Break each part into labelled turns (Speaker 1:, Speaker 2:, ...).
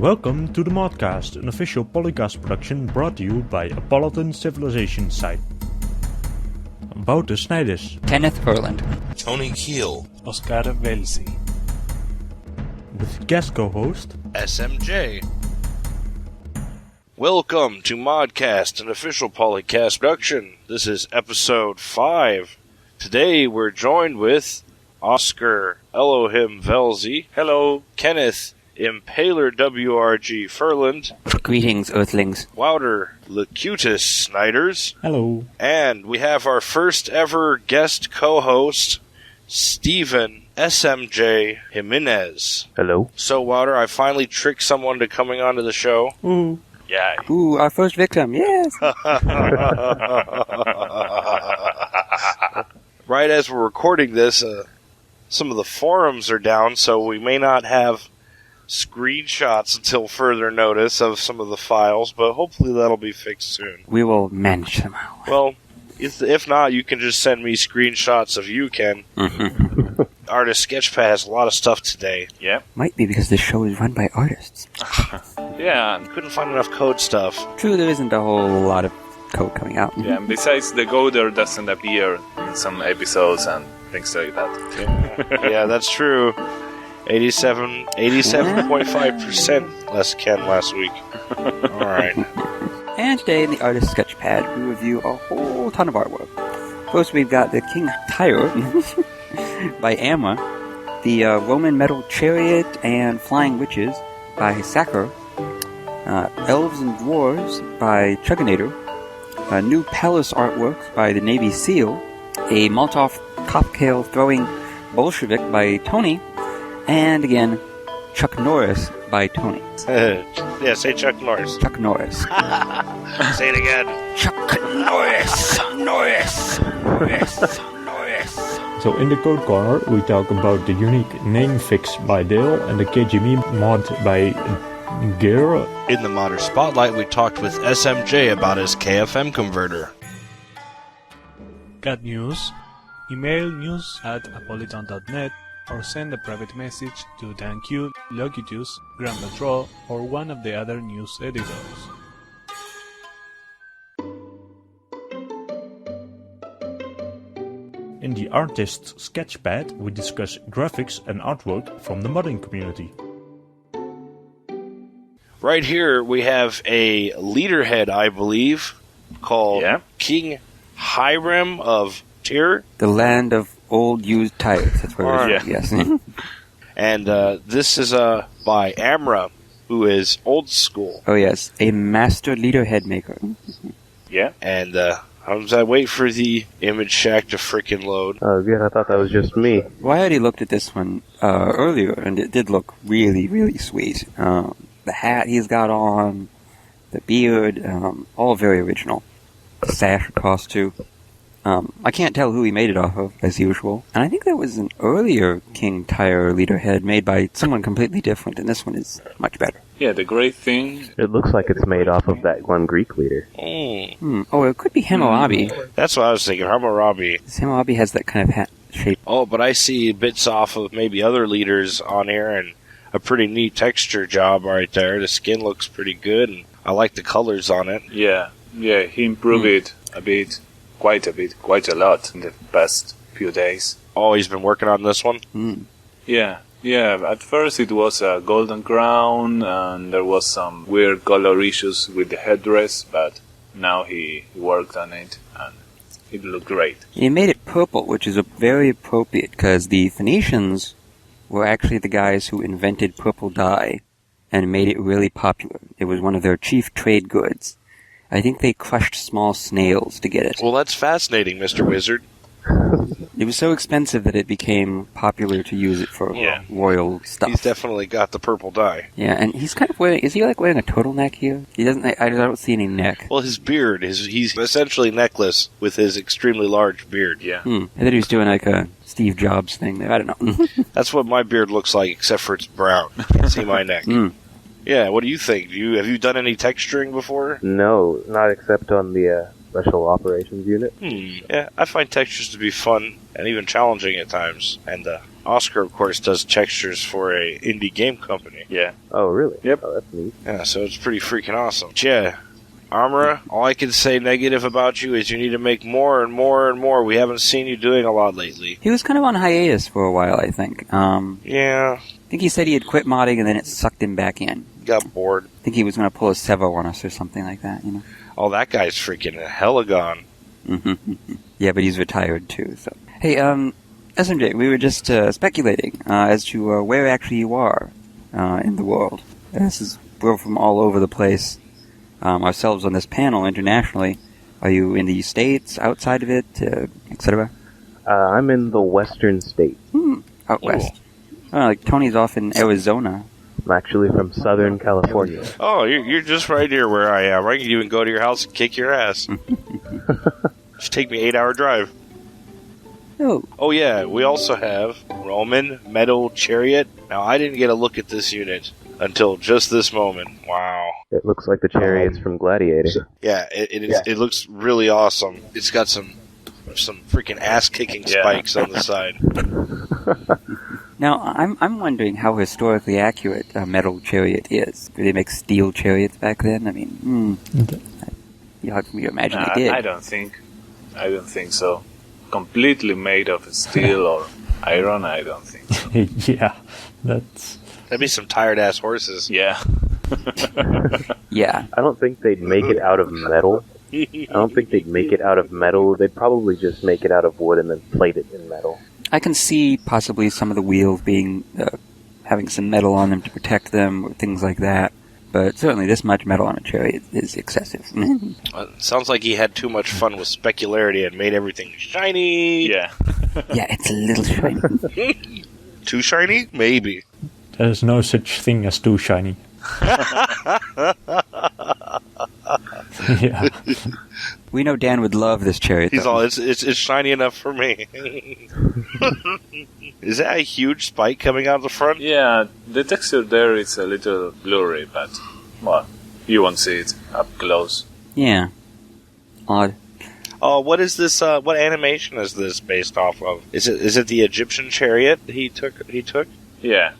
Speaker 1: Welcome to the ModCast, an official PolyCast production brought to you by Apolyton Civilization Site. Wouter Snijders,
Speaker 2: Kenneth Ferland,
Speaker 3: Tony Kiehl,
Speaker 4: Oscar Velzi,
Speaker 1: with guest co-host
Speaker 3: esemjay. Welcome to ModCast, an official PolyCast production. This is episode 5. Today we're joined with Oscar, Elhoim, Velzi, hello, Kenneth, Impaler WRG Ferland,
Speaker 2: greetings, Earthlings,
Speaker 3: Wouter, Locutus, Snijders,
Speaker 1: hello,
Speaker 3: and we have our first ever guest co-host, Stephen esemjay Jimenez.
Speaker 5: Hello.
Speaker 3: So, Wouter, I finally tricked someone to coming onto the show.
Speaker 1: ooh,
Speaker 3: Yeah.
Speaker 2: Ooh, our first victim, yes!
Speaker 3: Right as we're recording this, some of the forums are down, so we may not have screenshots until further notice of some of the files, but hopefully that'll be fixed soon.
Speaker 2: We will manage somehow.
Speaker 3: Well, if not, you can just send me screenshots of you, Ken. Artist Sketchpad has a lot of stuff today.
Speaker 4: Yeah.
Speaker 2: Might be because this show is run by artists.
Speaker 4: Yeah,
Speaker 3: Couldn't find enough code stuff.
Speaker 2: True, there isn't a whole lot of code coming out.
Speaker 4: yeah. And besides, the Goder doesn't appear in some episodes and things like that.
Speaker 3: Yeah, that's true. 87.5% less Ken last week. Alright.
Speaker 2: And today in the Artist Sketchpad, we review a whole ton of artwork. First, we've got the King Tyre by Amma, the Roman Metal Chariot and Flying Witches by Sacker, Elves and Dwarves by Chugginator, a new palace artwork by the Navy SEAL, a Molotov cocktail throwing Bolshevik by Tony, and again, Chuck Norris by Tony.
Speaker 3: Yeah, say Chuck Norris.
Speaker 2: Chuck Norris.
Speaker 3: Say it again.
Speaker 2: Chuck Norris! Norris! Norris! Norris!
Speaker 1: So in the code corner we talk about the unique name fix by Dale and the KGB mod by Gear.
Speaker 3: In the Modder Spotlight, we talked with esemjay about his KFM converter.
Speaker 4: Got news? Email news@apolyton.net or send a private message to Dan Kiehl, Locutus, Grand Patrol, or one of the other news editors.
Speaker 1: In the Artist Sketchpad we discuss graphics and artwork from the modding community.
Speaker 3: Right here, we have a leaderhead, I believe, called King Hiram of Tyr.
Speaker 2: The land of old used tires. That's where it is. Yes.
Speaker 3: And this is by Amra, who is old school.
Speaker 2: Oh yes, a master leaderhead maker.
Speaker 4: Yeah.
Speaker 3: And I wait for the image shack to frickin' load.
Speaker 5: Oh, good. I thought that was just me.
Speaker 2: Well, I already looked at this one earlier, and it did look really, really sweet. The hat he's got on, the beard, all very original. The sash across too. I can't tell who he made it off of, as usual. And I think there was an earlier King Tyre leaderhead made by someone completely different, and this one is much better.
Speaker 4: Yeah, the great thing...
Speaker 5: It looks like it's made off of that one Greek leader.
Speaker 2: Oh, it could be Hammurabi.
Speaker 3: That's what I was thinking, Hammurabi.
Speaker 2: Hammurabi has that kind of hat shape.
Speaker 3: Oh, but I see bits off of maybe other leaders on here, and a pretty neat texture job right there. The skin looks pretty good, and I like the colors on it.
Speaker 4: Yeah, he improved it a bit, quite a lot in the past few days.
Speaker 3: Oh, he's been working on this one?
Speaker 4: Yeah, at first it was a golden crown, and there was some weird color issues with the headdress, but now he worked on it, and it looked great.
Speaker 2: He made it purple, which is very appropriate, because the Phoenicians were actually the guys who invented purple dye and made it really popular. It was one of their chief trade goods. I think they crushed small snails to get it.
Speaker 3: Well, that's fascinating, Mr. Wizard.
Speaker 2: It was so expensive that it became popular to use it for royal stuff.
Speaker 3: He's definitely got the purple dye.
Speaker 2: Yeah, and he's kind of wearing... Is he like wearing a turtleneck here? He doesn't... I don't see any neck.
Speaker 3: Well, his beard, he's essentially necklace with his extremely large beard.
Speaker 4: Yeah.
Speaker 2: I thought he was doing like a Steve Jobs thing there. I don't know.
Speaker 3: That's what my beard looks like, except for it's brown. You can see my neck. Yeah, what do you think? Have you done any texturing before?
Speaker 5: No, not except on the Special Operations Unit.
Speaker 3: Yeah, I find textures to be fun and even challenging at times. And Oscar, of course, does textures for a indie game company.
Speaker 4: Yeah.
Speaker 5: Oh, really?
Speaker 4: Yep.
Speaker 5: Oh, that's neat.
Speaker 3: Yeah, so it's pretty freaking awesome. Yeah. Armora, all I can say negative about you is you need to make more and more and more. We haven't seen you doing a lot lately.
Speaker 2: He was kind of on hiatus for a while, I think.
Speaker 3: Yeah.
Speaker 2: I think he said he had quit modding and then it sucked him back in.
Speaker 3: Got bored.
Speaker 2: I think he was going to pull a Sevo on us or something like that, you know?
Speaker 3: Oh, that guy's freaking hella gone.
Speaker 2: Yeah, but he's retired too, so. Hey, SMJ, we were just speculating as to where actually you are in the world. We're from all over the place. Ourselves on this panel internationally. Are you in the States, outside of it, etc.?
Speaker 5: I'm in the western states.
Speaker 2: Out west. Oh, like Tony's off in Arizona.
Speaker 5: I'm actually from Southern California.
Speaker 3: Oh, you're just right here where I am. I can even go to your house and kick your ass. Just take me 8-hour drive. Oh yeah, we also have Roman Metal Chariot. Now, I didn't get a look at this unit until just this moment. Wow.
Speaker 5: It looks like the chariots from Gladiator.
Speaker 3: Yeah, it looks really awesome. It's got some freaking ass-kicking spikes on the side.
Speaker 2: Now, I'm wondering how historically accurate a metal chariot is. Did they make steel chariots back then? I mean, you hard for me to imagine they did.
Speaker 4: I don't think so. Completely made of steel or iron, I don't think so.
Speaker 1: Yeah, that's...
Speaker 3: That'd be some tired-ass horses.
Speaker 4: Yeah.
Speaker 2: Yeah.
Speaker 5: I don't think they'd make it out of metal. I don't think they'd make it out of metal. They'd probably just make it out of wood and then plate it in metal.
Speaker 2: I can see possibly some of the wheels being having some metal on them to protect them or things like that. But certainly this much metal on a chariot is excessive.
Speaker 3: Sounds like he had too much fun with specularity and made everything shiny.
Speaker 4: Yeah.
Speaker 2: Yeah, it's a little shiny.
Speaker 3: Too shiny? Maybe.
Speaker 1: There's no such thing as too shiny. Yeah.
Speaker 2: We know Dan would love this chariot.
Speaker 3: He's
Speaker 2: though.
Speaker 3: all, it's shiny enough for me. Is that a huge spike coming out of the front?
Speaker 4: Yeah, the texture there is a little blurry, but, well, you won't see it up close.
Speaker 2: Yeah. Odd.
Speaker 3: Oh, what is this? What animation is this based off of? Is it the Egyptian chariot he took?
Speaker 4: Yeah.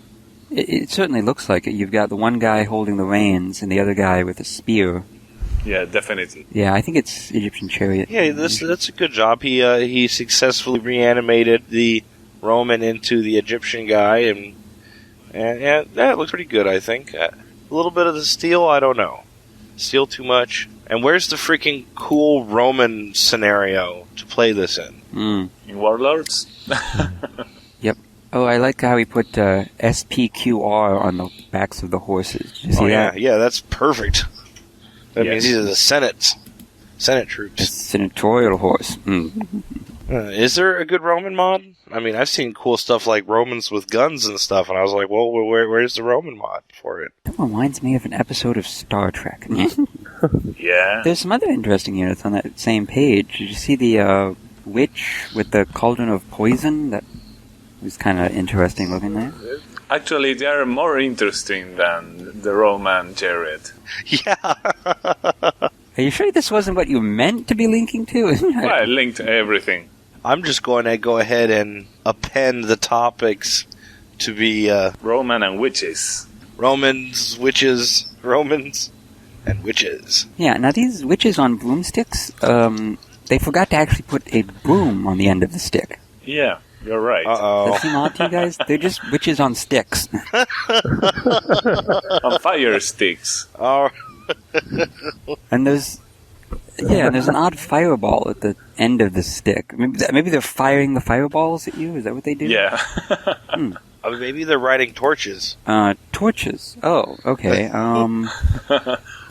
Speaker 2: It certainly looks like it. You've got the one guy holding the reins and the other guy with a spear.
Speaker 4: Yeah, definitely.
Speaker 2: Yeah, I think it's Egyptian chariot.
Speaker 3: Yeah, that's a good job. He successfully reanimated the Roman into the Egyptian guy, and that looks pretty good. I think a little bit of the steel. I don't know. Steel too much. And where's the freaking cool Roman scenario to play this in?
Speaker 4: In Warlords?
Speaker 2: Yep. Oh, I like how he put SPQR on the backs of the horses. Did you see that?
Speaker 3: Yeah, that's perfect. That
Speaker 4: Yes.
Speaker 3: means these are the Senate
Speaker 2: The
Speaker 3: troops.
Speaker 2: senatorial horse.
Speaker 3: Is there a good Roman mod? I mean, I've seen cool stuff like Romans with guns and stuff, and I was like, well, where's the Roman mod for it?
Speaker 2: That reminds me of an episode of Star Trek.
Speaker 4: Yeah.
Speaker 2: There's some other interesting units on that same page. Did you see the witch with the cauldron of poison? That was kind of interesting looking there.
Speaker 4: Actually, they are more interesting than the Roman chariot.
Speaker 3: Yeah.
Speaker 2: Are you sure this wasn't what you meant to be linking to?
Speaker 4: Well, I linked everything.
Speaker 3: I'm just going to go ahead and append the topics to be
Speaker 4: Roman and witches.
Speaker 3: Romans, witches, Romans, and witches.
Speaker 2: Yeah, now these witches on broomsticks, they forgot to actually put a broom on the end of the stick.
Speaker 4: Yeah, you're right.
Speaker 2: Does
Speaker 3: Uh-oh.
Speaker 2: that seem odd to you guys? They're just witches on sticks.
Speaker 4: On fire sticks.
Speaker 3: Oh,
Speaker 2: And there's an odd fireball at the end of the stick. Maybe they're firing the fireballs at you? Is that what they do?
Speaker 4: Yeah.
Speaker 3: maybe they're riding torches.
Speaker 2: Torches. Oh, okay.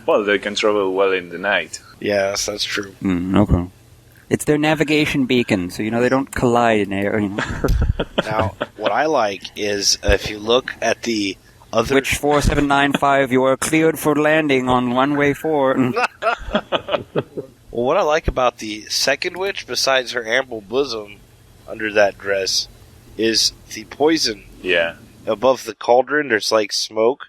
Speaker 4: Well, they can travel well in the night.
Speaker 3: Yes, that's true.
Speaker 2: Okay. It's their navigation beacon, so they don't collide in air.
Speaker 3: Now, what I like is if you look at the other...
Speaker 2: Which 4795, you are cleared for landing on runway 4.
Speaker 3: Well, what I like about the second witch, besides her ample bosom under that dress, is the poison.
Speaker 4: Yeah.
Speaker 3: Above the cauldron, there's like smoke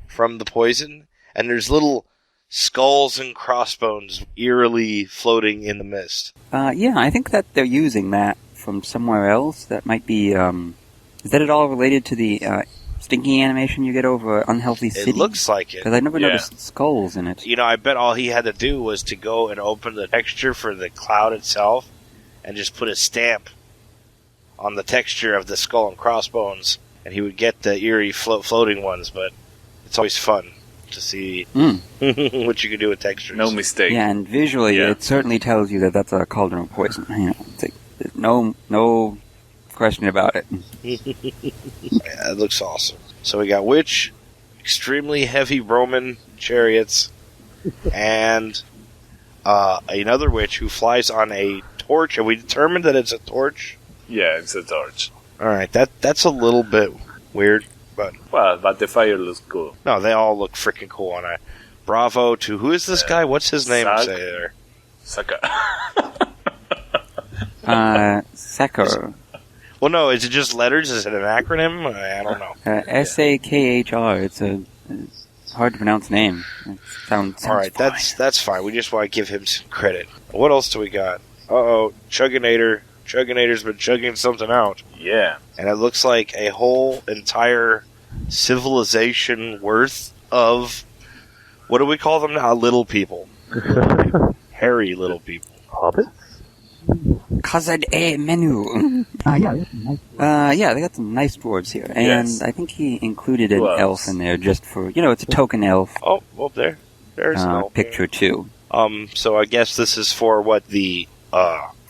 Speaker 3: from the poison, and there's little skulls and crossbones eerily floating in the mist.
Speaker 2: Yeah, I think that they're using that from somewhere else. That might be Is that at all related to the stinky animation you get over Unhealthy City?
Speaker 3: It looks like it.
Speaker 2: Because I never noticed skulls in it.
Speaker 3: You know, I bet all he had to do was to go and open the texture for the cloud itself and just put a stamp on the texture of the skull and crossbones, and he would get the eerie floating ones, but it's always fun to see what you can do with textures.
Speaker 4: No mistake.
Speaker 2: Yeah, and visually, it certainly tells you that that's a cauldron of poison. You know, it's like, there's no question about it.
Speaker 3: Yeah, it looks awesome. So we got Witch, extremely heavy Roman chariots, and another witch who flies on a torch. Have we determined that it's a torch?
Speaker 4: Yeah, it's a torch.
Speaker 3: Alright, that's a little bit weird, but...
Speaker 4: Well, but the fire looks cool.
Speaker 3: No, they all look freaking cool on it. Bravo to... Who is this guy? What's his name?
Speaker 4: Zag?
Speaker 3: Say there.
Speaker 4: Saka.
Speaker 2: Sakar.
Speaker 3: Well, no, is it just letters? Is it an acronym? I don't know.
Speaker 2: S-A-K-H-R. It's a hard to pronounce name. It sounds
Speaker 3: Alright,
Speaker 2: fine.
Speaker 3: that's fine. We just want to give him some credit. What else do we got? Uh-oh, Chugginator. Chugginator's been chugging something out.
Speaker 4: Yeah.
Speaker 3: And it looks like a whole entire civilization worth of... What do we call them now? Little people. Hairy little people.
Speaker 5: Hobbits?
Speaker 2: Kazad e menu. Yeah, they got some nice dwarves here. And
Speaker 4: Yes.
Speaker 2: I think he included an
Speaker 4: Who else?
Speaker 2: elf in there just for, it's a token elf
Speaker 3: Oh, well, there's an elf.
Speaker 2: picture too.
Speaker 3: So I guess this is for what, the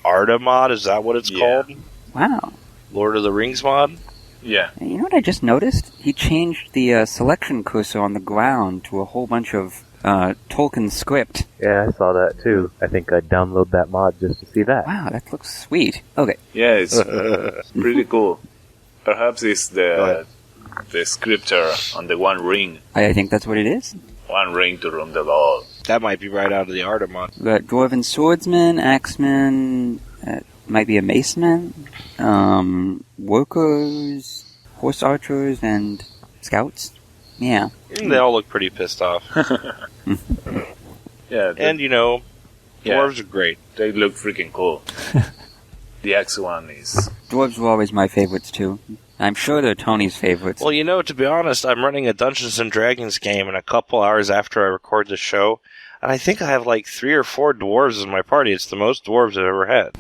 Speaker 3: Arda mod? Is that what it's
Speaker 4: Yeah.
Speaker 3: called?
Speaker 2: Wow.
Speaker 3: Lord of the Rings mod?
Speaker 4: Yeah.
Speaker 2: And you know what I just noticed? He changed the selection cursor on the ground to a whole bunch of Tolkien script.
Speaker 5: Yeah, I saw that too. I think I'd download that mod just to see that.
Speaker 2: Wow, that looks sweet. Okay.
Speaker 4: Yeah, it's pretty cool. Perhaps it's the scripture on the One Ring.
Speaker 2: I think that's what it is.
Speaker 4: One ring to rule them all.
Speaker 3: That might be right out of the Arda mod.
Speaker 2: We got Dwarven Swordsman, Axeman, might be a Maceman, Workers, Horse Archers, and Scouts. Yeah.
Speaker 3: They all look pretty pissed off.
Speaker 4: Yeah.
Speaker 3: And, dwarves are great.
Speaker 4: They look freaking cool. The X one is...
Speaker 2: Dwarves were always my favorites, too. I'm sure they're Tony's favorites.
Speaker 3: Well, to be honest, I'm running a Dungeons & Dragons game in a couple hours after I record the show, and I think I have like 3 or 4 dwarves in my party. It's the most dwarves I've ever had.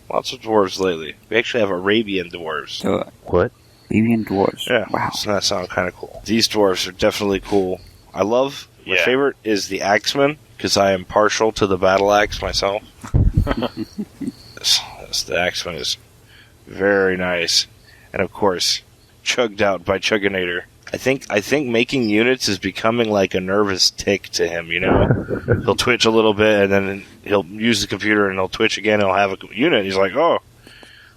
Speaker 3: Lots of dwarves lately. We actually have Arabian dwarves.
Speaker 2: So,
Speaker 5: What?
Speaker 2: Arabian dwarves.
Speaker 3: Yeah,
Speaker 2: Wow.
Speaker 3: so that sounds kind of cool. These dwarves are definitely cool. My favorite is the Axeman, because I am partial to the battle axe myself. Yes, the Axeman is very nice. And of course, chugged out by Chugginator. I think making units is becoming like a nervous tick to him, He'll twitch a little bit, and then he'll use the computer, and he'll twitch again, and he'll have a unit. He's like, oh,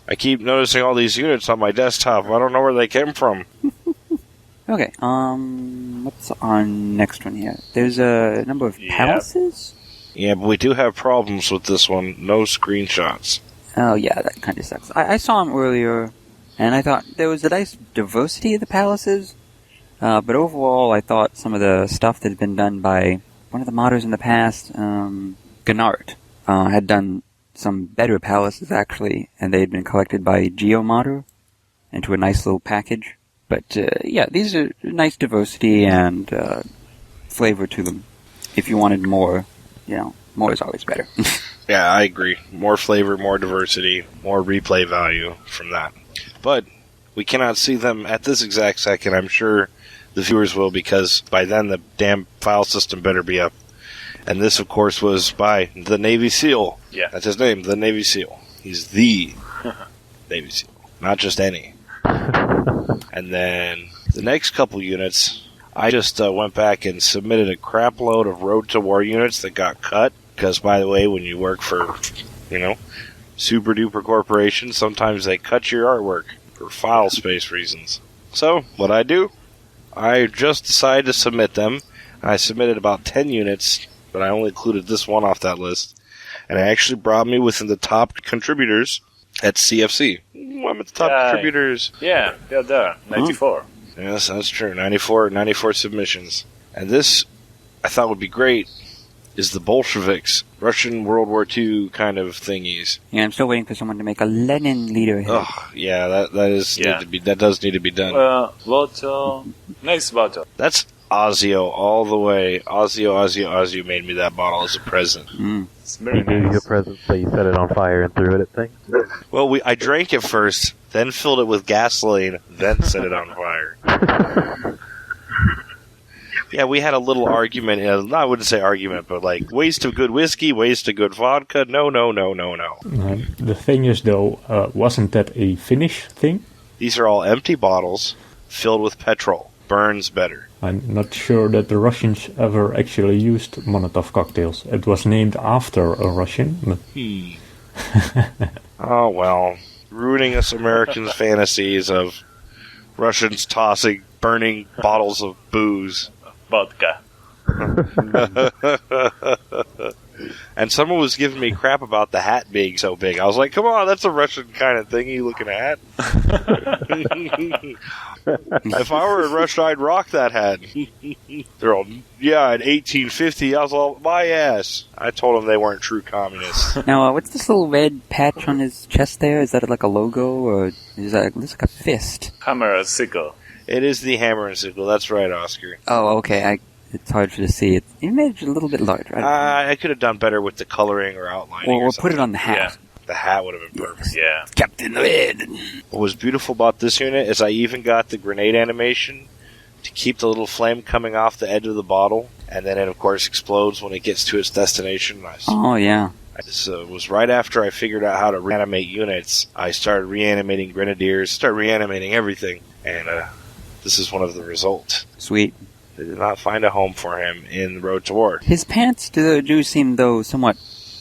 Speaker 3: I keep noticing all these units on my desktop. I don't know where they came from.
Speaker 2: Okay, what's our next one here? There's a number of palaces?
Speaker 3: Yeah, but we do have problems with this one. No screenshots.
Speaker 2: Oh, yeah, that kind of sucks. I saw them earlier, and I thought there was a nice diversity of the palaces, but overall I thought some of the stuff that had been done by one of the modders in the past, Gnart, had done some better palaces, actually, and they had been collected by GeoModder into a nice little package. But, these are nice diversity and flavor to them. If you wanted more, more is always better.
Speaker 3: Yeah, I agree. More flavor, more diversity, more replay value from that. But we cannot see them at this exact second. I'm sure the viewers will, because by then the damn file system better be up. And this, of course, was by the Navy SEAL.
Speaker 4: Yeah.
Speaker 3: That's his name, the Navy SEAL. He's the Navy SEAL, not just any. And then the next couple units, I just went back and submitted a crap load of Road to War units that got cut. Because, by the way, when you work for, super duper corporations, sometimes they cut your artwork for file space reasons. So, what I do, I just decided to submit them. I submitted about 10 units, but I only included this one off that list. And it actually brought me within the top contributors at CFC. I'm at the top contributors.
Speaker 4: Yeah, they're there. 94.
Speaker 3: Yes, that's true. 94 submissions. And this, I thought would be great, is the Bolsheviks, Russian World War II kind of thingies.
Speaker 2: Yeah, I'm still waiting for someone to make a Lenin leader head.
Speaker 3: Oh, yeah, that does need to be done.
Speaker 4: Wouter. Nice Wouter.
Speaker 3: That's Ozio all the way. Ozio made me that bottle as a present.
Speaker 4: It's very
Speaker 5: He gave you a
Speaker 4: nice.
Speaker 5: present, so you set it on fire and threw it at things.
Speaker 3: Well, I drank it first, then filled it with gasoline, then set it on fire. Yeah, we had a little argument. I wouldn't say argument, but like, waste of good whiskey, waste of good vodka. No.
Speaker 1: The thing is, though, wasn't that a Finnish thing?
Speaker 3: These are all empty bottles filled with petrol. Burns better.
Speaker 1: I'm not sure that the Russians ever actually used Molotov cocktails. It was named after a Russian, but...
Speaker 3: Oh, well. Ruining us Americans' fantasies of Russians tossing burning bottles of booze.
Speaker 4: Vodka.
Speaker 3: And someone was giving me crap about the hat being so big. I was like, come on, that's a Russian kind of thing you looking at. If I were in Russia, I'd rock that hat. They're all, yeah, in 1850, I was all, my ass. I told them they weren't true communists.
Speaker 2: Now, what's this little red patch on his chest there? Is that like a logo, or is that, it looks like a fist?
Speaker 4: Hammer and sickle.
Speaker 3: It is the hammer and sickle. That's right, Oscar.
Speaker 2: Oh, okay. It's hard to see it. You made it a little bit large, right?
Speaker 3: I could have done better with the coloring or outlining.
Speaker 2: Or
Speaker 3: or
Speaker 2: put it on the hat.
Speaker 4: Yeah.
Speaker 3: The hat would have been perfect.
Speaker 4: Yeah.
Speaker 2: Captain Red.
Speaker 3: What was beautiful about this unit is I even got the grenade animation to keep the little flame coming off the edge of the bottle, and then it, of course, explodes when it gets to its destination.
Speaker 2: Oh, yeah.
Speaker 3: This was right after I figured out how to reanimate units. I started reanimating grenadiers, started reanimating everything, and this is one of the results.
Speaker 2: Sweet.
Speaker 3: They did not find a home for him in the Road to War.
Speaker 2: His pants do seem, though, somewhat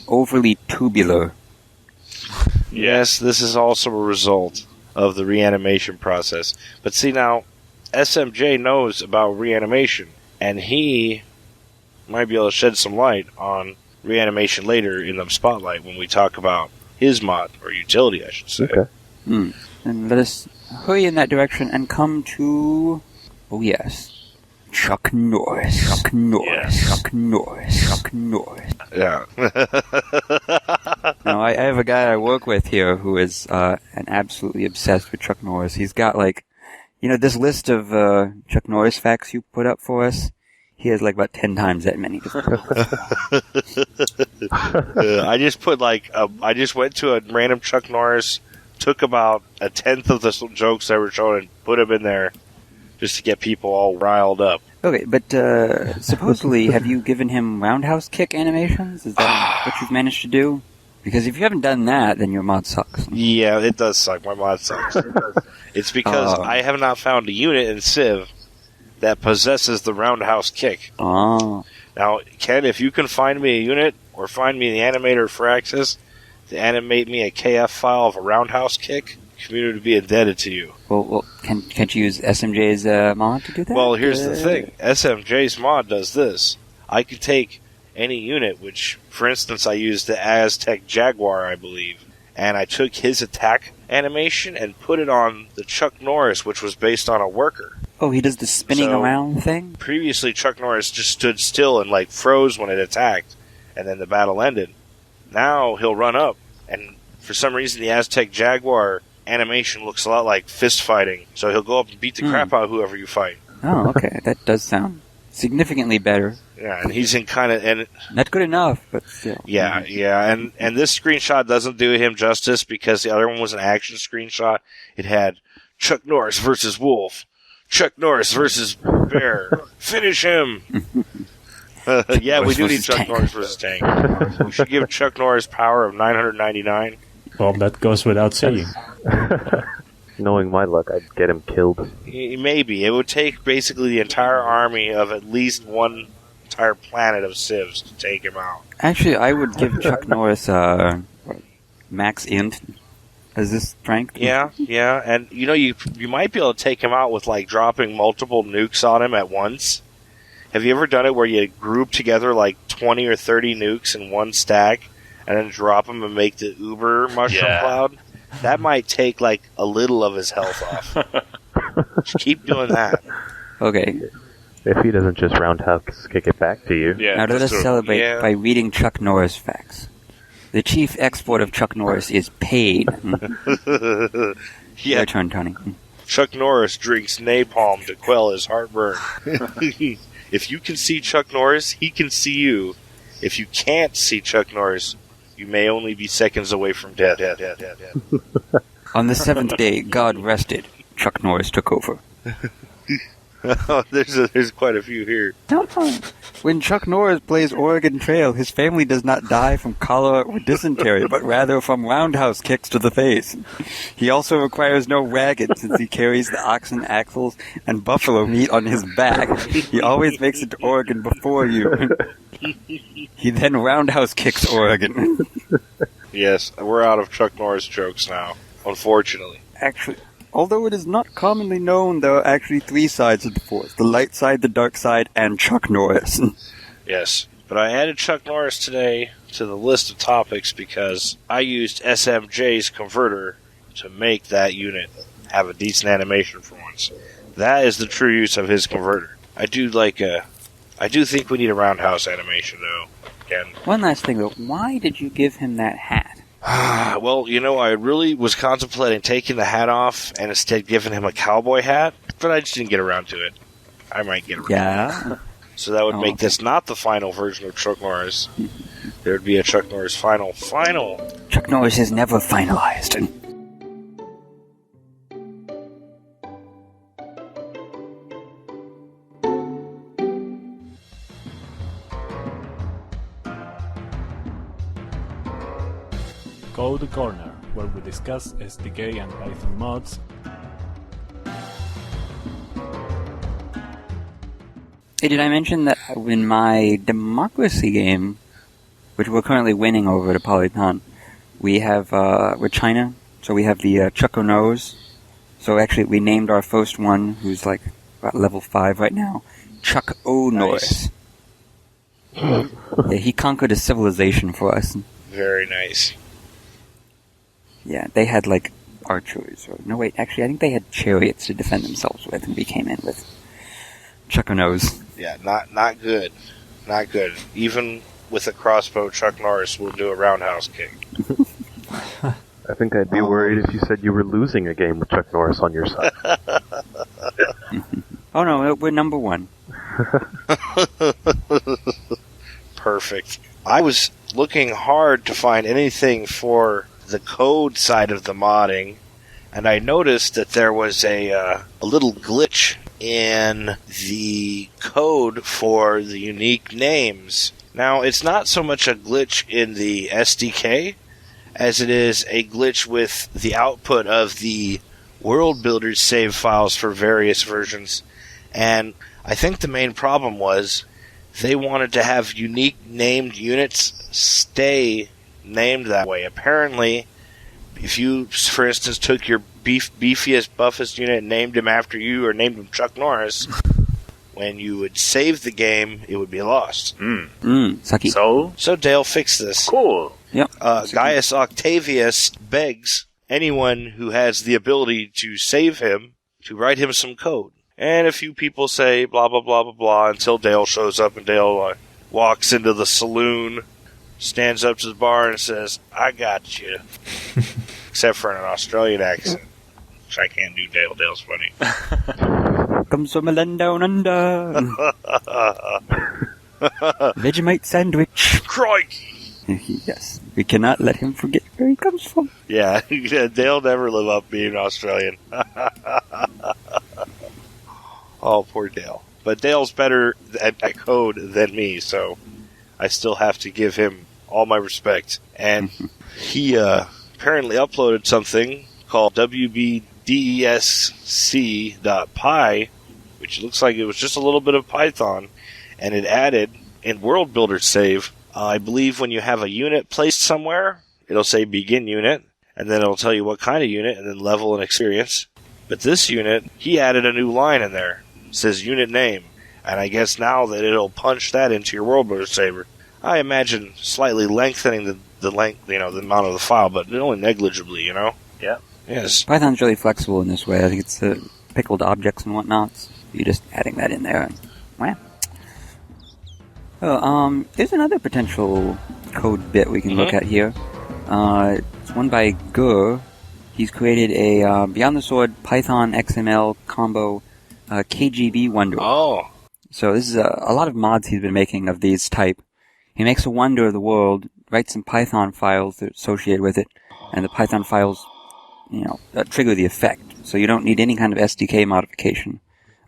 Speaker 2: overly tubular.
Speaker 3: Yes, this is also a result of the reanimation process. But see now, SMJ knows about reanimation, and he might be able to shed some light on reanimation later in the spotlight when we talk about his mod, or utility, I should say.
Speaker 5: Okay.
Speaker 2: And let us hurry in that direction and come to... Oh, yes. Chuck Norris. Chuck Norris.
Speaker 4: Yes.
Speaker 2: Chuck Norris. Chuck Norris.
Speaker 3: Yeah.
Speaker 2: Now, I have a guy I work with here who is an absolutely obsessed with Chuck Norris. He's got, like, this list of Chuck Norris facts you put up for us. He has, like, about 10 times that many.
Speaker 3: I just put, I just went to a random Chuck Norris, took about a tenth of the jokes that were shown and put them in there just to get people all riled up.
Speaker 2: Okay, but supposedly, have you given him roundhouse kick animations? Is that what you've managed to do? Because if you haven't done that, then your mod sucks.
Speaker 3: Yeah, it does suck. My mod sucks. It's because I have not found a unit in Civ that possesses the roundhouse kick.
Speaker 2: Oh.
Speaker 3: Now, Ken, if you can find me a unit, or find me the animator for Access, to animate me a KF file of a roundhouse kick, the community would be indebted to you.
Speaker 2: Well, can't you use SMJ's mod to do that?
Speaker 3: Well, here's the thing. SMJ's mod does this. I could take any unit, which, for instance, I used the Aztec Jaguar, I believe, and I took his attack animation and put it on the Chuck Norris, which was based on a worker.
Speaker 2: Oh, he does the spinning around thing?
Speaker 3: Previously, Chuck Norris just stood still and, froze when it attacked, and then the battle ended. Now, he'll run up, and for some reason, the Aztec Jaguar animation looks a lot like fist fighting, so he'll go up and beat the crap out of whoever you fight.
Speaker 2: Oh, okay. That does sound significantly better.
Speaker 3: Yeah, and he's in kind of... and
Speaker 2: not good enough, but still.
Speaker 3: Yeah, and this screenshot doesn't do him justice because the other one was an action screenshot. It had Chuck Norris versus Wolf, Chuck Norris versus Bear, finish him! Yeah, we do need Chuck Norris versus Tank. We should give Chuck Norris power of 999.
Speaker 1: Well, that goes without saying.
Speaker 5: Knowing my luck, I'd get him killed.
Speaker 3: Maybe. It would take basically the entire army of at least one entire planet of civs to take him out.
Speaker 2: Actually, I would give Chuck Norris max int as this strength.
Speaker 3: Yeah, and you might be able to take him out with dropping multiple nukes on him at once. Have you ever done it where you group together 20 or 30 nukes in one stack and then drop them and make the uber mushroom cloud? That might take a little of his health off. Just keep doing that.
Speaker 2: Okay.
Speaker 5: If he doesn't just roundhouse kick it back to you.
Speaker 4: Yeah,
Speaker 2: Now let us
Speaker 4: that's true.
Speaker 2: celebrate
Speaker 3: Yeah.
Speaker 2: by reading Chuck Norris facts. The chief export of Chuck Norris is paid. Your
Speaker 3: Yeah,
Speaker 2: turn, Tony.
Speaker 3: Chuck Norris drinks napalm to quell his heartburn. If you can see Chuck Norris, he can see you. If you can't see Chuck Norris, you may only be seconds away from death.
Speaker 2: On the seventh day, God rested. Chuck Norris took over.
Speaker 3: There's quite a few here.
Speaker 2: When Chuck Norris plays Oregon Trail, his family does not die from cholera or dysentery, but rather from roundhouse kicks to the face. He also requires no wagon, since he carries the oxen axles and buffalo meat on his back. He always makes it to Oregon before you. He then roundhouse kicks Oregon.
Speaker 3: Yes, we're out of Chuck Norris jokes now, unfortunately.
Speaker 2: Actually, although it is not commonly known, there are actually three sides of the Force: the light side, the dark side, and Chuck Norris.
Speaker 3: Yes, but I added Chuck Norris today to the list of topics because I used esemjay's converter to make that unit have a decent animation for once. That is the true use of his converter. I do think we need a roundhouse animation, though. Ken.
Speaker 2: One last thing, though. Why did you give him that hat?
Speaker 3: Well, I really was contemplating taking the hat off and instead giving him a cowboy hat, but I just didn't get around to it. I might get around.
Speaker 2: Yeah.
Speaker 3: So that would make this not the final version of Chuck Norris. There would be a Chuck Norris final.
Speaker 2: Chuck Norris is never finalized.
Speaker 6: Code Corner, where we discuss SDK and Python mods.
Speaker 2: Hey, did I mention that in my democracy game, which we're currently winning over at Apolyton, we have, we're China, so we have the Chucko Nose. So actually, we named our first one, who's like about level 5 right now, Chuck O. Norris. Yeah, he conquered a civilization for us.
Speaker 3: Very nice.
Speaker 2: Yeah, they had like archers, or no wait, actually I think they had chariots to defend themselves with, and we came in with Chuck O' Nose.
Speaker 3: Yeah, not good. Not good. Even with a crossbow, Chuck Norris will do a roundhouse kick.
Speaker 5: I think I'd be worried if you said you were losing a game with Chuck Norris on your side.
Speaker 2: Oh no, we're number 1.
Speaker 3: Perfect. I was looking hard to find anything for the code side of the modding, and I noticed that there was a little glitch in the code for the unique names. Now, it's not so much a glitch in the SDK as it is a glitch with the output of the World Builder's save files for various versions, and I think the main problem was they wanted to have unique named units stay named that way. Apparently, if you, for instance, took your beefiest, buffest unit and named him after you, or named him Chuck Norris, when you would save the game, it would be lost.
Speaker 2: Sucky.
Speaker 3: So Dale fixed this.
Speaker 4: Cool.
Speaker 2: Yep.
Speaker 3: Gaius Octavius begs anyone who has the ability to save him to write him some code. And a few people say blah, blah, blah, blah, blah, until Dale shows up, and Dale walks into the saloon, stands up to the bar and says, "I got you." Except for in an Australian accent, which I can't do. Dale's funny.
Speaker 2: Comes from a land down under. Vegemite sandwich.
Speaker 3: Crikey!
Speaker 2: Yes, we cannot let him forget where he comes from.
Speaker 3: Yeah, Dale never live up being Australian. Oh, poor Dale. But Dale's better at code than me, so I still have to give him all my respect. And he apparently uploaded something called wbdesc.py, which looks like it was just a little bit of Python, and it added in World Builder save, I believe when you have a unit placed somewhere, it'll say begin unit, and then it'll tell you what kind of unit, and then level and experience. But this unit, he added a new line in there. It says unit name. And I guess now that it'll punch that into your World Builder saver, I imagine slightly lengthening the length, the amount of the file, but only negligibly,
Speaker 4: Yeah.
Speaker 3: Yes.
Speaker 2: Python's really flexible in this way. I think it's pickled objects and whatnot. So you're just adding that in there. Wow. Oh, there's another potential code bit we can look at here. It's one by Gur. He's created a Beyond the Sword Python XML combo KGB wonder.
Speaker 3: Oh.
Speaker 2: So this is a lot of mods he's been making of these type. He makes a wonder of the world, writes some Python files that are associated with it, and the Python files, trigger the effect. So you don't need any kind of SDK modification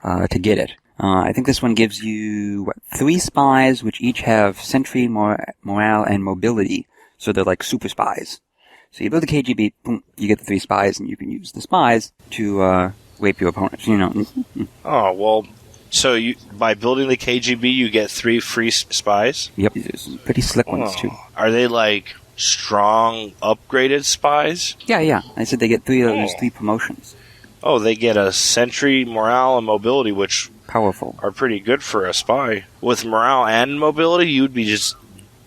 Speaker 2: to get it. I think this one gives you 3 spies, which each have sentry, morale, and mobility. So they're like super spies. So you build a KGB, boom, you get the 3 spies, and you can use the spies to rape your opponents.
Speaker 3: Oh, well, so by building the KGB, you get 3 free spies?
Speaker 2: Yep, there's some pretty slick ones too.
Speaker 3: Are they like strong, upgraded spies?
Speaker 2: Yeah. I said they get 3 of those 3 promotions.
Speaker 3: Oh, they get a sentry, morale, and mobility, which
Speaker 2: powerful
Speaker 3: are pretty good for a spy. With morale and mobility, you'd be just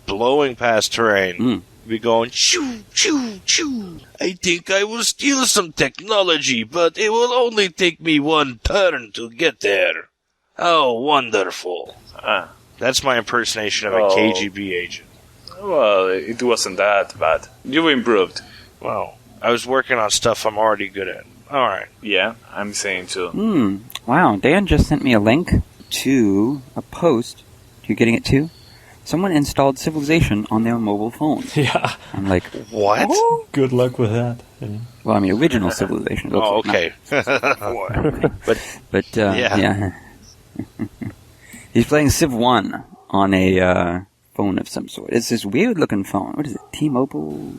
Speaker 3: blowing past terrain. You'd be going, choo, choo, choo. I think I will steal some technology, but it will only take me 1 turn to get there. Oh, wonderful. That's my impersonation of a KGB agent.
Speaker 4: Well, it wasn't that bad. You've improved.
Speaker 3: Well, I was working on stuff I'm already good at. All right.
Speaker 4: Yeah, I'm saying too.
Speaker 2: Wow, Dan just sent me a link to a post. You getting it too? Someone installed Civilization on their mobile phone.
Speaker 6: Yeah.
Speaker 2: I'm like,
Speaker 3: what?
Speaker 2: Oh?
Speaker 6: Good luck with that. Yeah.
Speaker 2: Well, I mean, original Civilization.
Speaker 3: Oh, okay.
Speaker 2: But yeah. He's playing Civ 1 on a phone of some sort. It's this weird-looking phone. What is it? T-Mobile?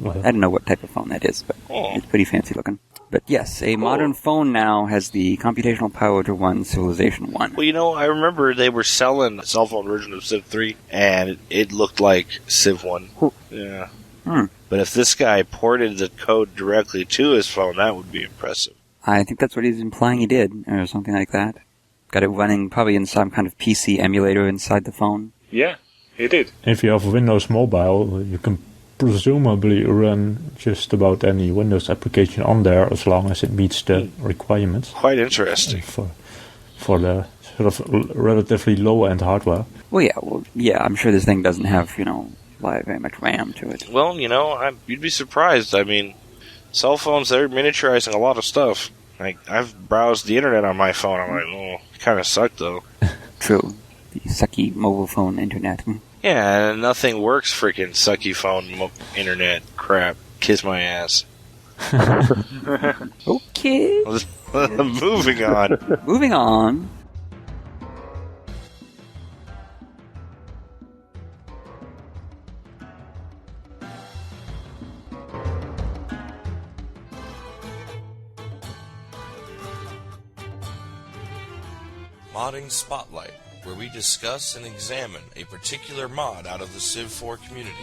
Speaker 2: I don't know what type of phone that is, but it's pretty fancy-looking. But yes, a modern phone now has the computational power to run Civilization 1.
Speaker 3: Well, I remember they were selling a cell phone version of Civ 3, and it looked like Civ 1. Yeah. But if this guy ported the code directly to his phone, that would be impressive.
Speaker 2: I think that's what he's implying he did, or something like that. Got it running probably in some kind of PC emulator inside the phone.
Speaker 4: Yeah, he did.
Speaker 6: If you have Windows Mobile, you can presumably run just about any Windows application on there as long as it meets the requirements.
Speaker 3: Quite interesting.
Speaker 6: For the sort of relatively low-end hardware.
Speaker 2: Well, I'm sure this thing doesn't have, very much RAM to it.
Speaker 3: Well, you'd be surprised. I mean, cell phones, they're miniaturizing a lot of stuff. Like, I've browsed the internet on my phone. I'm like, it kind of sucked, though.
Speaker 2: True. The sucky mobile phone internet.
Speaker 3: Yeah, and nothing works freaking sucky phone internet crap. Kiss my ass.
Speaker 2: Okay.
Speaker 3: Moving on.
Speaker 2: Moving on.
Speaker 7: Modding Spotlight, where we discuss and examine a particular mod out of the Civ 4 community.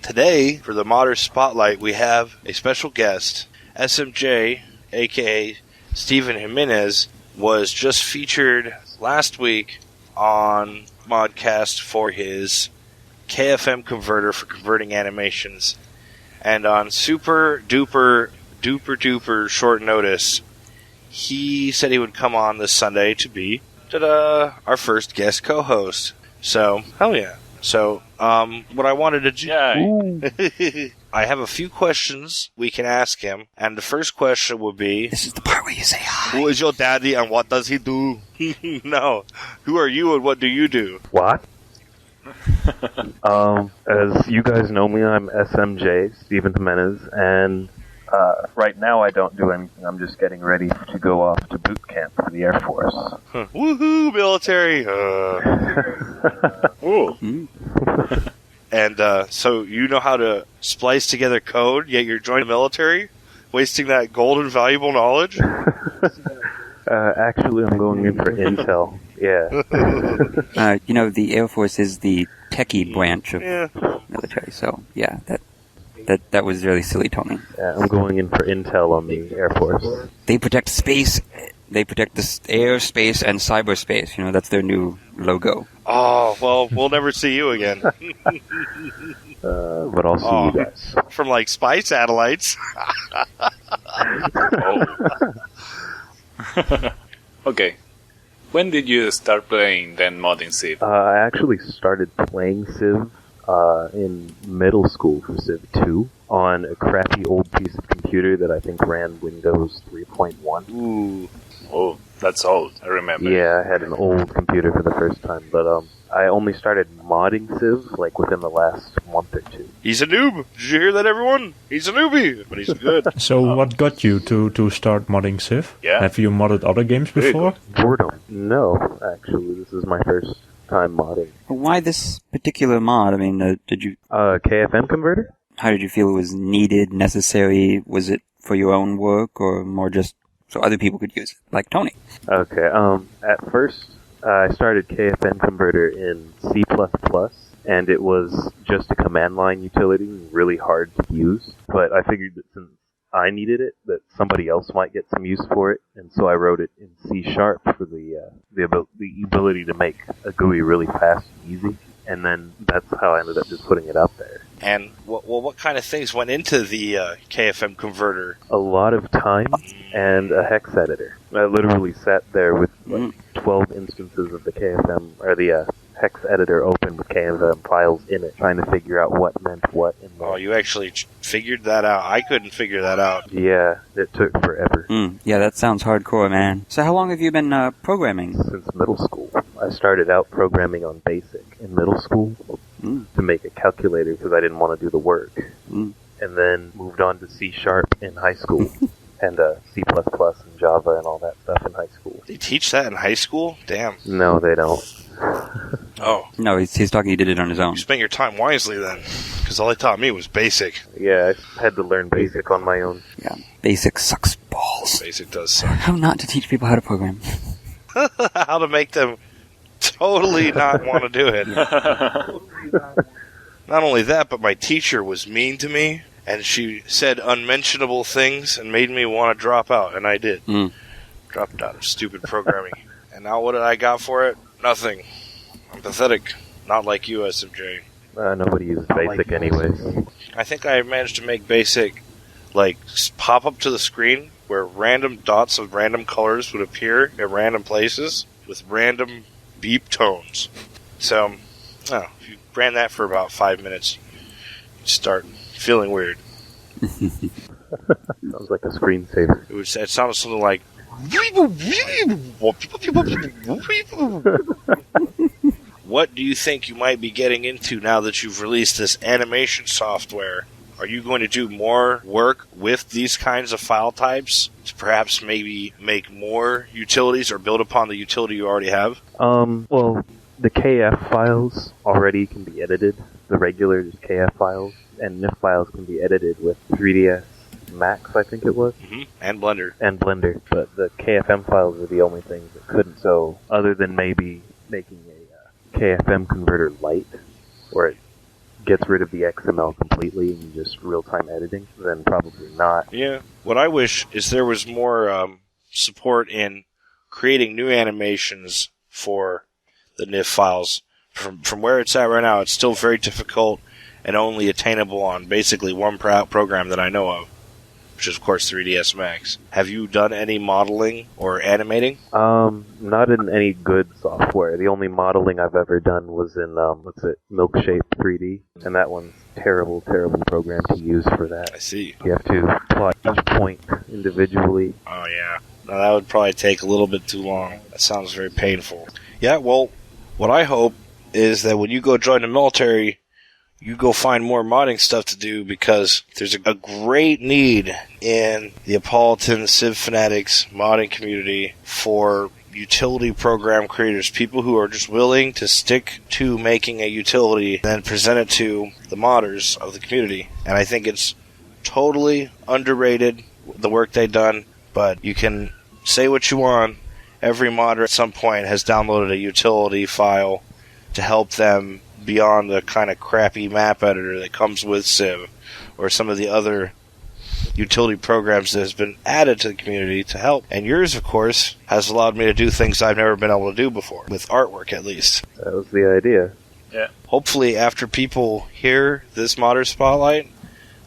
Speaker 3: Today, for the Modder Spotlight, we have a special guest. esemjay, aka Stephen Jimenez, was just featured last week on ModCast for his KFM converter for converting animations. And on super duper short notice, he said he would come on this Sunday to be our first guest co-host. So, hell yeah. So, what I wanted to do... I have a few questions we can ask him, and the first question would be...
Speaker 2: This is the part where you say hi.
Speaker 3: Who is your daddy and what does he do? No. Who are you and what do you do?
Speaker 5: What? As you guys know me, I'm SMJ, Stephen Jimenez, and right now I don't do anything. I'm just getting ready to go off to boot camp for the Air Force.
Speaker 3: Woohoo, military!
Speaker 4: Ooh.
Speaker 3: And so you know how to splice together code, yet you're joining the military? Wasting that golden, valuable knowledge?
Speaker 5: Actually, I'm going in for intel. Yeah.
Speaker 2: The Air Force is the techie branch of military, so yeah, that was really silly, Tony.
Speaker 5: Yeah, I'm going in for intel on the Air Force.
Speaker 2: They protect space. They protect the air, space, and cyberspace. That's their new logo.
Speaker 3: Oh, well, we'll never see you again.
Speaker 5: But I'll see you guys.
Speaker 3: From, spy satellites.
Speaker 4: Okay. When did you start playing then modding Civ?
Speaker 5: I actually started playing Civ in middle school for Civ 2 on a crappy old piece of computer that I think ran Windows 3.1.
Speaker 4: Ooh. Oh, that's old. I remember.
Speaker 5: Yeah, I had an old computer for the first time, but I only started modding Civ like within the last month or two.
Speaker 3: He's a noob. Did you hear that, everyone? He's a newbie, but he's good.
Speaker 6: So what got you to start modding Civ?
Speaker 4: Yeah.
Speaker 6: Have you modded other games before?
Speaker 5: Boredom. No, actually, this is my first time modding.
Speaker 2: Why this particular mod? I mean, did you?
Speaker 5: KFM converter?
Speaker 2: How did you feel it was needed, necessary? Was it for your own work, or more just so other people could use it, like Tony?
Speaker 5: Okay. At first, I started KFN converter in C++, and it was just a command line utility, really hard to use. But I figured that since I needed it, that somebody else might get some use for it, and so I wrote it in C# for the ability to make a GUI really fast and easy. And then that's how I ended up just putting it out there.
Speaker 3: And what kind of things went into the KFM converter?
Speaker 5: A lot of time and a hex editor. I literally sat there with like 12 instances of the KFM, or the hex editor open with KFM files in it, trying to figure out what meant what in there.
Speaker 3: Oh, you actually figured that out. I couldn't figure that out.
Speaker 5: Yeah, it took forever.
Speaker 2: Yeah, that sounds hardcore, man. So how long have you been programming?
Speaker 5: Since middle school. I started out programming on BASIC in middle school to make a calculator because I didn't want to do the work. And then moved on to C# in high school. And C++ and Java and all that stuff in high school.
Speaker 3: They teach that in high school? Damn.
Speaker 5: No, they don't.
Speaker 3: Oh.
Speaker 2: No, he's talking he did it on his own.
Speaker 3: You spent your time wisely then, because all they taught me was basic.
Speaker 5: Yeah, I had to learn BASIC on my own.
Speaker 2: Yeah, BASIC sucks balls.
Speaker 3: BASIC does suck.
Speaker 2: How not to teach people how to program.
Speaker 3: How to make them totally not want to do it. Not only that, but my teacher was mean to me, and she said unmentionable things and made me want to drop out, and I did. Dropped out of stupid programming. And now what did I got for it? Nothing. I'm pathetic. Not like you, esemjay.
Speaker 5: Nobody uses BASIC anyways.
Speaker 3: I think I managed to make BASIC, like, pop up to the screen where random dots of random colors would appear at random places with random beep tones. So, if you ran that for about 5 minutes, you'd start feeling weird.
Speaker 5: Sounds like a screensaver.
Speaker 3: It sounded something like... What do you think you might be getting into now that you've released this animation software? Are you going to do more work with these kinds of file types to perhaps maybe make more utilities or build upon the utility you already have?
Speaker 5: Well, the KF files already can be edited. The regular just KF files. And NIF files can be edited with 3ds Max, I think it was.
Speaker 3: And Blender.
Speaker 5: And Blender. But the KFM files are the only things that couldn't. So, other than maybe making a KFM converter light, where it gets rid of the XML completely and just real-time editing, then probably not.
Speaker 3: Yeah. What I wish is there was more support in creating new animations for the NIF files. From where it's at right now, it's still very difficult and only attainable on basically one program that I know of, which is, of course, 3ds Max. Have you done any modeling or animating?
Speaker 5: Not in any good software. The only modeling I've ever done was in, Milkshape 3D, and that one's terrible program to use for that.
Speaker 3: I see.
Speaker 5: You have to plot each point individually.
Speaker 3: Oh, yeah. No, that would probably take a little bit too long. That sounds very painful. Yeah, well, what I hope is that when you go join the military, you go find more modding stuff to do, because there's a great need in the Apolyton Civ Fanatics modding community for utility program creators, people who are just willing to stick to making a utility and then present it to the modders of the community. And I think it's totally underrated, the work they've done, but you can say what you want. Every modder at some point has downloaded a utility file to help them beyond the kind of crappy map editor that comes with Civ, or some of the other utility programs that has been added to the community to help. And yours, of course, has allowed me to do things I've never been able to do before, with artwork at least.
Speaker 5: That was the idea.
Speaker 4: Yeah.
Speaker 3: Hopefully, after people hear this Modder Spotlight,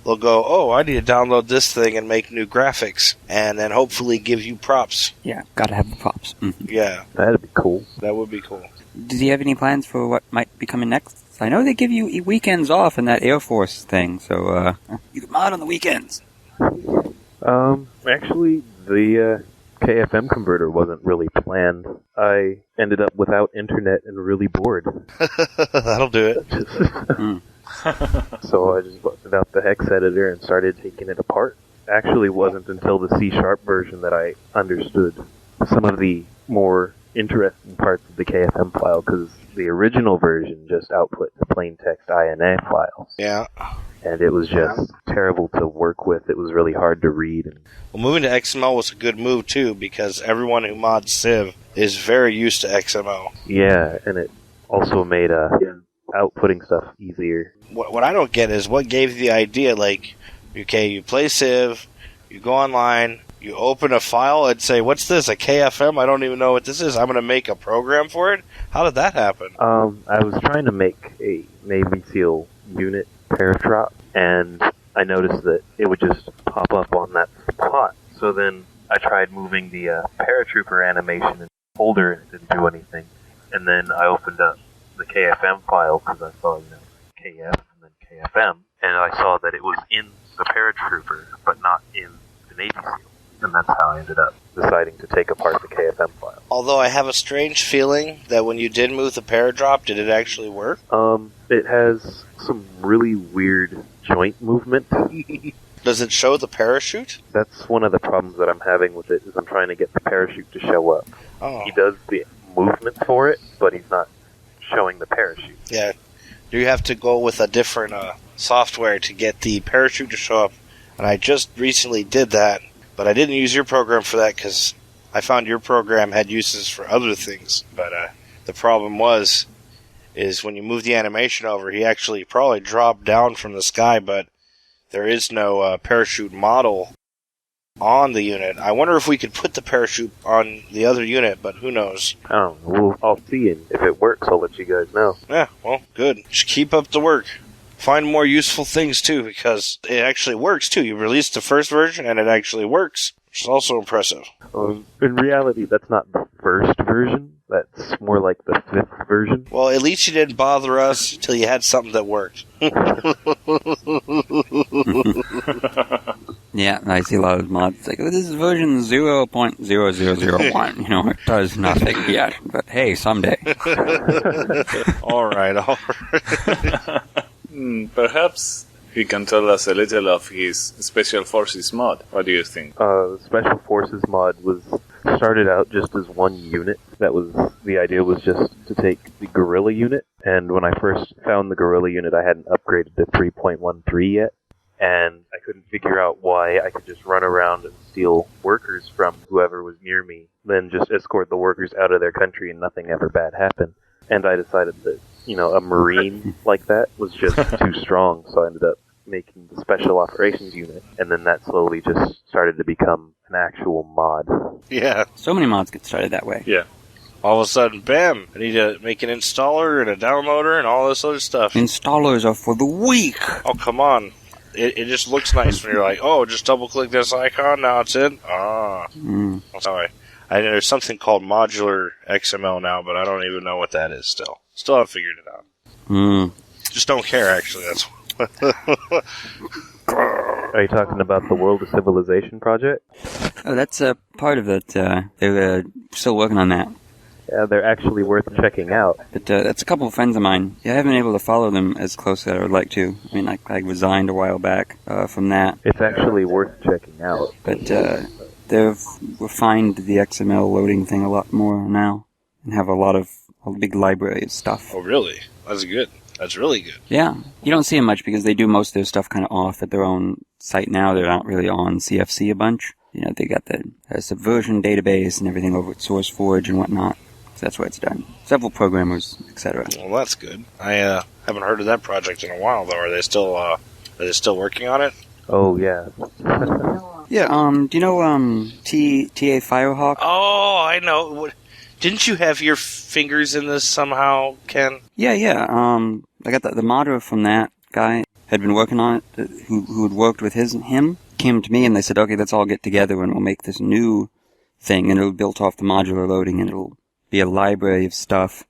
Speaker 3: they'll go, oh, I need to download this thing and make new graphics, and then hopefully give you props.
Speaker 2: Yeah, gotta have the props. Mm-hmm.
Speaker 3: Yeah.
Speaker 5: That'd be cool.
Speaker 3: That would be cool.
Speaker 2: Do you have any plans for what might be coming next? I know they give you weekends off in that Air Force thing, so you can mod on the weekends.
Speaker 5: Actually, the KFM converter wasn't really planned. I ended up without internet and really bored.
Speaker 3: That'll do it.
Speaker 5: So I just busted out the hex editor and started taking it apart. Actually, it wasn't until the C# version that I understood some of the more interesting parts of the KFM file, because the original version just output the plain text INA files.
Speaker 3: Yeah.
Speaker 5: And it was just terrible to work with. It was really hard to read.
Speaker 3: Well, moving to XML was a good move, too, because everyone who mods Civ is very used to XML.
Speaker 5: Yeah, and it also made outputting stuff easier.
Speaker 3: What I don't get is what gave you the idea, like, okay, you play Civ, you go online, you open a file and say, what's this, a KFM? I don't even know what this is. I'm going to make a program for it? How did that happen?
Speaker 5: I was trying to make a Navy SEAL unit paratrop, and I noticed that it would just pop up on that spot. So then I tried moving the paratrooper animation in the folder, and it didn't do anything. And then I opened up the KFM file, because I saw, KF and then KFM, and I saw that it was in the paratrooper, but not in the Navy SEAL. And that's how I ended up deciding to take apart the KFM file.
Speaker 3: Although I have a strange feeling that when you did move the paradrop, did it actually work?
Speaker 5: It has some really weird joint movement.
Speaker 3: Does it show the parachute?
Speaker 5: That's one of the problems that I'm having with it, is I'm trying to get the parachute to show up.
Speaker 3: Oh.
Speaker 5: He does the movement for it, but he's not showing the parachute.
Speaker 3: Yeah. You have to go with a different software to get the parachute to show up. And I just recently did that. But I didn't use your program for that because I found your program had uses for other things. But the problem is when you move the animation over, he actually probably dropped down from the sky, but there is no parachute model on the unit. I wonder if we could put the parachute on the other unit, but who knows?
Speaker 5: I don't know. I'll see, and if it works, I'll let you guys know.
Speaker 3: Yeah, well, good. Just keep up the work. Find more useful things, too, because it actually works, too. You released the first version, and it actually works, which is also impressive.
Speaker 5: In reality, that's not the first version. That's more like the 5th version.
Speaker 3: Well, at least you didn't bother us until you had something that worked.
Speaker 2: Yeah, I see a lot of mods like, this is version 0.0001. It does nothing yet. But hey, someday.
Speaker 3: All right.
Speaker 4: Perhaps he can tell us a little of his Special Forces mod. What do you think?
Speaker 5: The Special Forces mod started out just as one unit. The idea was just to take the Guerrilla unit. And when I first found the Guerrilla unit, I hadn't upgraded to 3.13 yet. And I couldn't figure out why I could just run around and steal workers from whoever was near me, then just escort the workers out of their country and nothing ever bad happened. And I decided that, a Marine like that was just too strong, so I ended up making the Special Operations unit, and then that slowly just started to become an actual mod.
Speaker 3: Yeah.
Speaker 2: So many mods get started that way.
Speaker 4: Yeah.
Speaker 3: All of a sudden, bam, I need to make an installer and a downloader and all this other stuff.
Speaker 2: Installers are for the weak.
Speaker 3: Oh, come on. It just looks nice when you're like, oh, just double-click this icon, now it's in. I'm sorry. There's something called modular XML now, but I don't even know what that is still. Still haven't figured it out. Just don't care, actually. That's
Speaker 5: Are you talking about the World of Civilization project?
Speaker 2: Oh, that's a part of it. They're still working on that.
Speaker 5: Yeah, they're actually worth checking out.
Speaker 2: But that's a couple of friends of mine. Yeah, I haven't been able to follow them as closely as I would like to. I mean, I resigned a while back from that.
Speaker 5: It's actually worth checking out.
Speaker 2: But they've refined the XML loading thing a lot more now, and have a big library of stuff.
Speaker 3: Oh, really? That's good. That's really good.
Speaker 2: Yeah. You don't see them much because they do most of their stuff kind of off at their own site now. They're not really on CFC a bunch. They got the Subversion database and everything over at SourceForge and whatnot. So that's where it's done. Several programmers, etc.
Speaker 3: Well, that's good. I haven't heard of that project in a while, though. Are they still working on it?
Speaker 5: Oh, yeah.
Speaker 2: Yeah, do you know TA Firehawk?
Speaker 3: Oh, I know. Didn't you have your fingers in this somehow, Ken?
Speaker 2: Yeah. I got the modder from that guy. had been working on it, who had worked with him, came to me and they said, okay, let's all get together and we'll make this new thing, and it'll be built off the modular loading, and it'll be a library of stuff.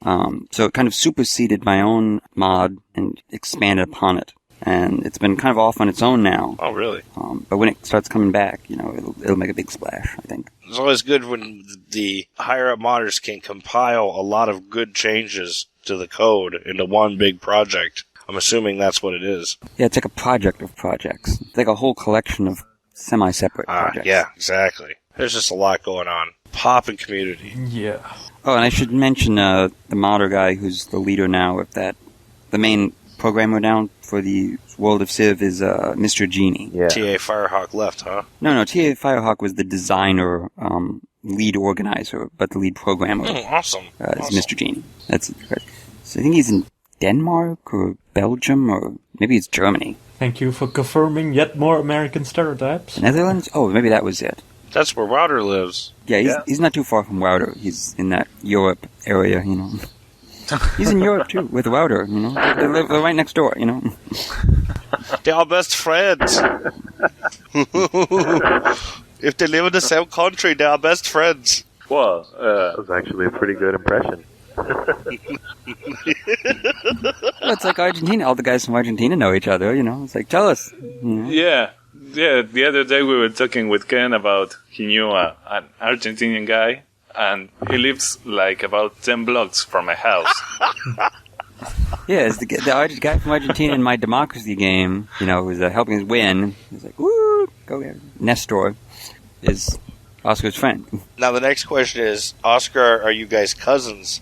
Speaker 2: So it kind of superseded my own mod and expanded upon it. And it's been kind of off on its own now.
Speaker 3: Oh, really?
Speaker 2: But when it starts coming back, it'll make a big splash, I think.
Speaker 3: It's always good when the higher-up modders can compile a lot of good changes to the code into one big project. I'm assuming that's what it is.
Speaker 2: Yeah, it's like a project of projects. It's like a whole collection of semi-separate projects.
Speaker 3: Yeah, exactly. There's just a lot going on. Poppin' community.
Speaker 6: Yeah.
Speaker 2: Oh, and I should mention the modder guy who's the leader now of that. The main programmer down for the World of Civ is Mr. Genie.
Speaker 5: Yeah.
Speaker 3: T.A. Firehawk left, huh?
Speaker 2: No, T.A. Firehawk was the designer, lead organizer, but the lead programmer
Speaker 3: Awesome.
Speaker 2: is Mr. Genie. So I think he's in Denmark or Belgium or maybe it's Germany.
Speaker 6: Thank you for confirming yet more American stereotypes.
Speaker 2: Netherlands? Oh, maybe that was it.
Speaker 3: That's where Wouter lives.
Speaker 2: Yeah, he's not too far from Wouter. He's in that Europe area, He's in Europe, too, with Wouter, They're right next door,
Speaker 3: They are best friends. If they live in the same country, they are best friends.
Speaker 4: Well,
Speaker 5: That was actually a pretty good impression.
Speaker 2: Well, it's like Argentina. All the guys from Argentina know each other, It's like, tell us.
Speaker 4: yeah. The other day we were talking with Ken about he knew an Argentinian guy, and he lives like about 10 blocks from my house.
Speaker 2: Yeah, it's the guy from Argentina in my democracy game, who's helping us win. He's like, woo, go there. Nestor is Oscar's friend.
Speaker 3: Now the next question is, Oscar, are you guys cousins?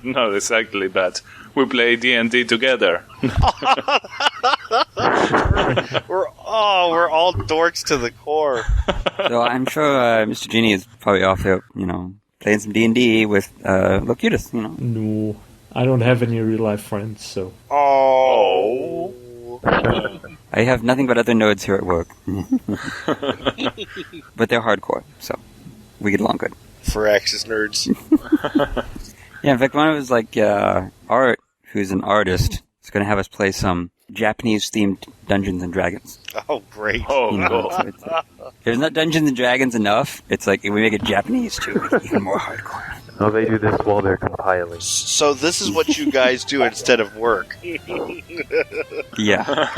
Speaker 4: Not exactly, but we play D&D together.
Speaker 3: We're all dorks to the core.
Speaker 2: So I'm sure Mr. Genie is probably off there, playing some D&D with Locutus,
Speaker 6: No, I don't have any real-life friends, so...
Speaker 3: Oh.
Speaker 2: I have nothing but other nerds here at work. But they're hardcore, so we get along good.
Speaker 3: Firaxis nerds.
Speaker 2: Yeah, in fact, one of us, Art, who's an artist, is going to have us play some Japanese-themed Dungeons and Dragons.
Speaker 3: Oh, great.
Speaker 4: Oh,
Speaker 2: So it's if there's not Dungeons and Dragons enough, it's like, if we make it Japanese, too, it's even more hardcore.
Speaker 5: Oh, they do this while they're compiling.
Speaker 3: So this is what you guys do instead of work.
Speaker 2: Yeah.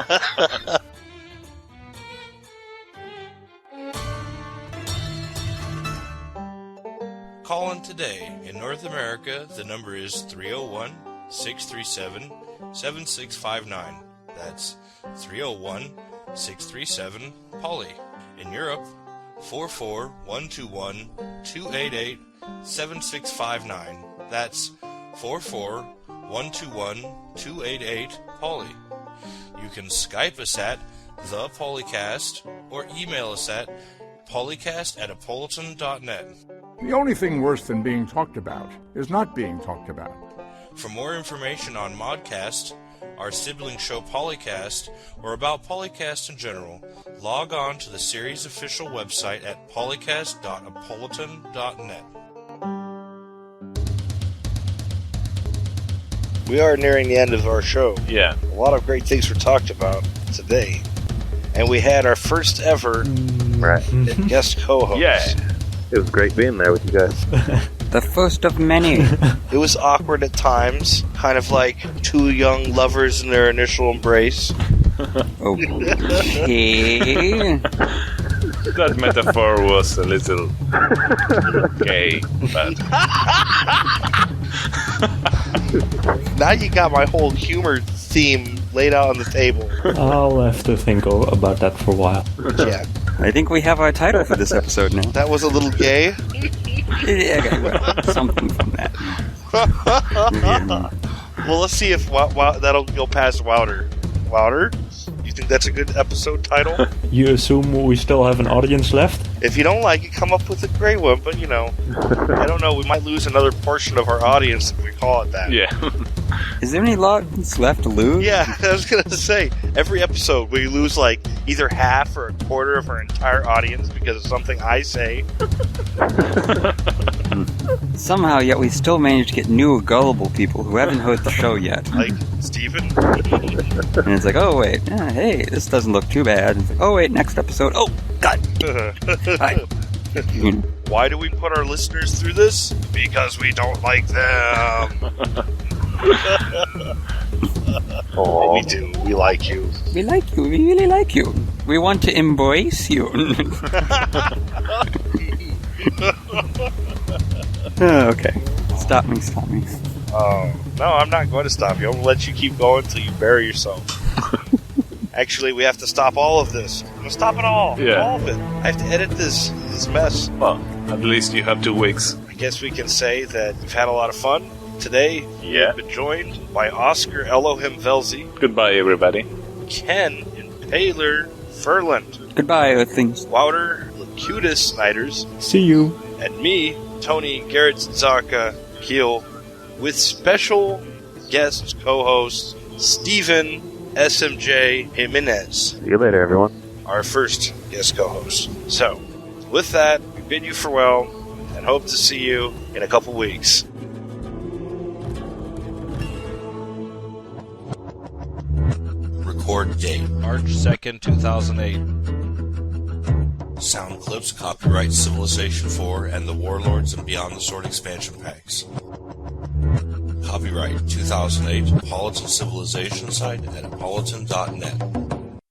Speaker 7: Call in today. In North America, the number is 301-637-7659. That's 301-637-POLY. In Europe, 44121-288-7659. That's 44121-288-POLY. You can Skype us at the PolyCast or email us at polycast@apolyton.net.
Speaker 8: The only thing worse than being talked about is not being talked about.
Speaker 7: For more information on ModCast, our sibling show PolyCast, or about PolyCast in general, log on to the series' official website at polycast.apolyton.net.
Speaker 3: We are nearing the end of our show.
Speaker 4: Yeah.
Speaker 3: A lot of great things were talked about today. And we had our first ever
Speaker 5: Right.
Speaker 3: guest co-host.
Speaker 4: Yeah.
Speaker 5: It was great being there with you guys.
Speaker 2: The first of many.
Speaker 3: It was awkward at times, kind of like two young lovers in their initial embrace.
Speaker 2: Okay.
Speaker 4: That metaphor was a little gay, but
Speaker 3: Now you got my whole humor theme laid out on the table.
Speaker 6: I'll have to think about that for a while.
Speaker 3: Yeah,
Speaker 2: I think we have our title for this episode now.
Speaker 3: that was a little gay.
Speaker 2: Yeah, okay, well, something from that.
Speaker 3: Well, let's see if that'll go past Wouter. Wouter, you think that's a good episode title?
Speaker 6: You assume we still have an audience left?
Speaker 3: If you don't like it, come up with a great one. But, I don't know. We might lose another portion of our audience if we call it that.
Speaker 4: yeah.
Speaker 2: Is there any lots left to lose?
Speaker 3: Yeah, I was going to say, every episode we lose either half or a quarter of our entire audience because of something I say.
Speaker 2: Somehow, yet we still managed to get new, gullible people who haven't heard the show yet.
Speaker 3: Like Steven?
Speaker 2: And it's like, oh, wait, hey, this doesn't look too bad. And it's like, oh, wait, next episode. Oh, God.
Speaker 3: Why do we put our listeners through this? Because we don't like them. Oh, we do. We like you.
Speaker 2: We like you. We really like you. We want to embrace you. Okay. Stop me.
Speaker 3: Oh, no, I'm not going to stop you. I'm going to let you keep going until you bury yourself. Actually, we have to stop all of this. I'm going to stop it all.
Speaker 4: Yeah.
Speaker 3: All of it. I have to edit this mess.
Speaker 4: Well, at least you have 2 weeks.
Speaker 3: I guess we can say that we've had a lot of fun. Today,
Speaker 4: Yeah.
Speaker 3: we've been joined by Oscar, Elhoim, Velzi,
Speaker 4: Goodbye, everybody.
Speaker 3: Ken, Impaler, Ferland,
Speaker 2: Goodbye, Earthlings.
Speaker 3: Wouter, Locutus, Snijders,
Speaker 6: See you.
Speaker 3: and me, Tony, GarretSidzaka, Kiehl, with special guest co-host Stephen esemjay Jimenez,
Speaker 5: See you later, everyone.
Speaker 3: our first guest co-host. So, with that, we bid you farewell and hope to see you in a couple weeks.
Speaker 7: Record date March 2nd, 2008. Sound clips copyright Civilization 4 and the Warlords and Beyond the Sword expansion packs. Copyright 2008 Apolyton Civilization Site at apolyton.net.